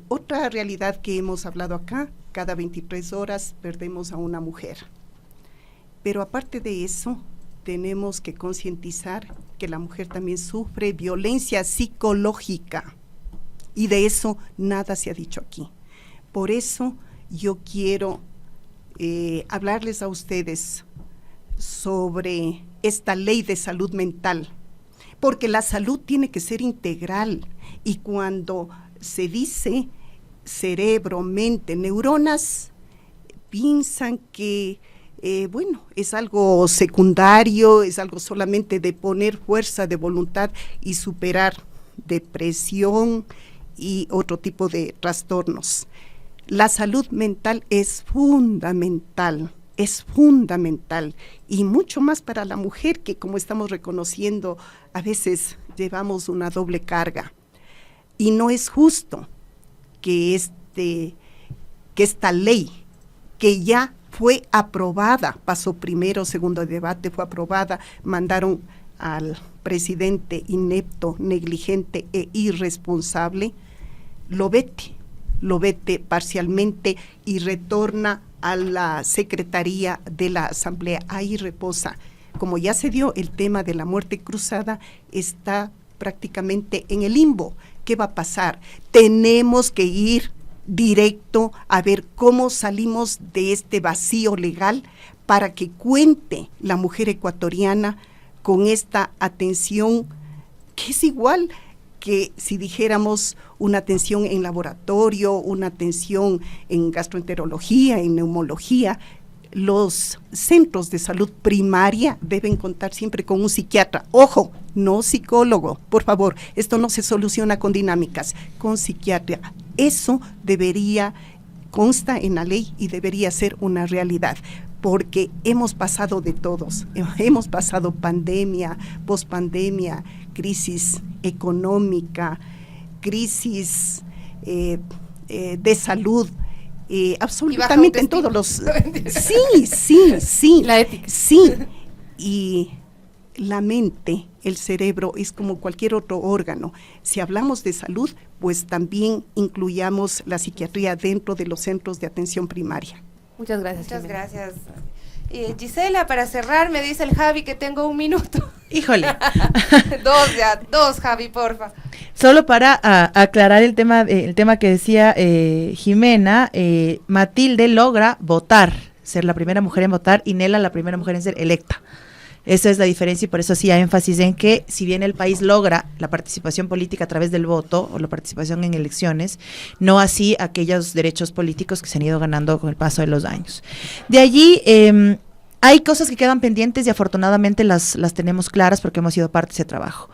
otra realidad que hemos hablado acá, cada 23 horas perdemos a una mujer. Pero aparte de eso, tenemos que concientizar que la mujer también sufre violencia psicológica, y de eso nada se ha dicho aquí. Por eso yo quiero hablarles a ustedes sobre esta ley de salud mental, porque la salud tiene que ser integral, y cuando se dice cerebro, mente, neuronas, piensan que es algo secundario, es algo solamente de poner fuerza de voluntad y superar depresión y otro tipo de trastornos. La salud mental es fundamental, y mucho más para la mujer, que, como estamos reconociendo, a veces llevamos una doble carga, y no es justo que esta ley, que ya fue aprobada, pasó primero, segundo debate, fue aprobada, mandaron al presidente inepto, negligente e irresponsable, lo vete lo vete parcialmente y retorna a la Secretaría de la Asamblea. Ahí reposa. Como ya se dio el tema de la muerte cruzada, está prácticamente en el limbo. ¿Qué va a pasar? Tenemos que ir directo a ver cómo salimos de este vacío legal para que cuente la mujer ecuatoriana con esta atención que es igual que si dijéramos una atención en laboratorio, una atención en gastroenterología, en neumología. Los centros de salud primaria deben contar siempre con un psiquiatra. Ojo, no psicólogo, por favor, esto no se soluciona con dinámicas, con psiquiatra. Eso consta en la ley y debería ser una realidad, porque hemos pasado de todos, hemos pasado pandemia, pospandemia, crisis económica, crisis de salud, absolutamente en todos los... Sí. La ética. Sí, y la mente, el cerebro es como cualquier otro órgano. Si hablamos de salud, pues también incluyamos la psiquiatría dentro de los centros de atención primaria. Muchas gracias. Muchas gracias. Gisela, para cerrar, me dice el Javi que tengo 1 minuto. Híjole. dos, Javi, porfa. Solo para aclarar el tema que decía Jimena, Matilde logra votar, ser la primera mujer en votar, y Nela la primera mujer en ser electa. Esa es la diferencia y por eso hacía énfasis en que si bien el país logra la participación política a través del voto o la participación en elecciones, no así aquellos derechos políticos que se han ido ganando con el paso de los años. De allí hay cosas que quedan pendientes y afortunadamente las tenemos claras porque hemos sido parte de ese trabajo.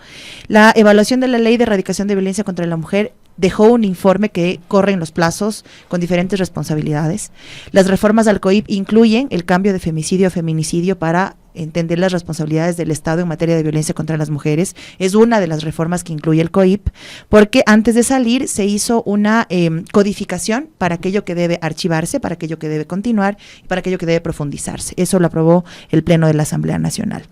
La evaluación de la Ley de Erradicación de Violencia contra la Mujer dejó un informe que corre en los plazos con diferentes responsabilidades. Las reformas al COIP incluyen el cambio de femicidio a feminicidio para entender las responsabilidades del Estado en materia de violencia contra las mujeres. Es una de las reformas que incluye el COIP, porque antes de salir se hizo una codificación para aquello que debe archivarse, para aquello que debe continuar y para aquello que debe profundizarse. Eso lo aprobó el Pleno de la Asamblea Nacional.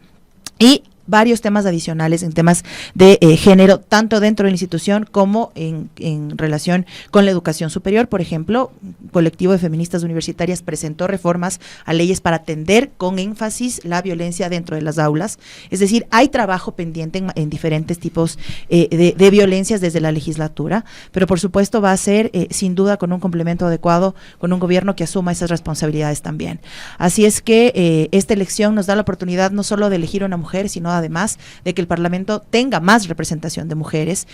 Y varios temas adicionales en temas de género, tanto dentro de la institución como en relación con la educación superior. Por ejemplo, un colectivo de feministas universitarias presentó reformas a leyes para atender con énfasis la violencia dentro de las aulas. Es decir, hay trabajo pendiente en diferentes tipos de violencias desde la legislatura, pero por supuesto va a ser sin duda con un complemento adecuado, con un gobierno que asuma esas responsabilidades también. Así es que esta elección nos da la oportunidad no solo de elegir a una mujer, sino además de que el Parlamento tenga más representación de mujeres.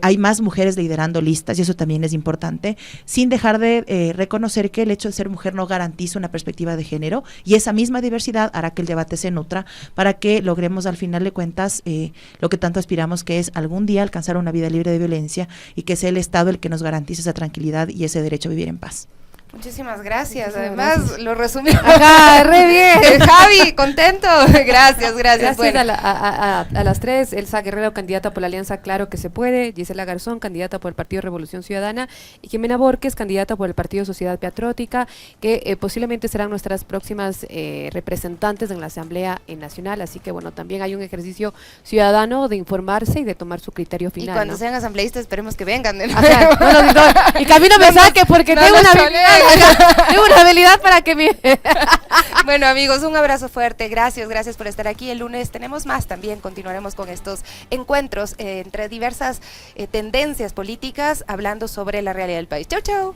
Hay más mujeres liderando listas y eso también es importante, sin dejar de reconocer que el hecho de ser mujer no garantiza una perspectiva de género, y esa misma diversidad hará que el debate se nutra para que logremos al final de cuentas lo que tanto aspiramos, que es algún día alcanzar una vida libre de violencia y que sea el Estado el que nos garantice esa tranquilidad y ese derecho a vivir en paz. Muchísimas gracias. Muchísimas Además, gracias. lo resumimos. Ajá, re bien. Javi, contento. Gracias. Gracias Bueno. a las tres. Elsa Guerrero, candidata por la Alianza Claro que se puede. Gisela Garzón, candidata por el Partido Revolución Ciudadana. Y Jimena Borges, candidata por el Partido Sociedad Patriótica, que posiblemente serán nuestras próximas representantes en la Asamblea Nacional. Así que, bueno, también hay un ejercicio ciudadano de informarse y de tomar su criterio final. Y cuando ¿no? sean asambleístas, esperemos que vengan. Ajá, no, y camino me saque porque tengo una habilidad para que me... Bueno, amigos, un abrazo fuerte. Gracias por estar aquí. El lunes tenemos más también. Continuaremos con estos encuentros entre diversas tendencias políticas, hablando sobre la realidad del país. Chau, chau.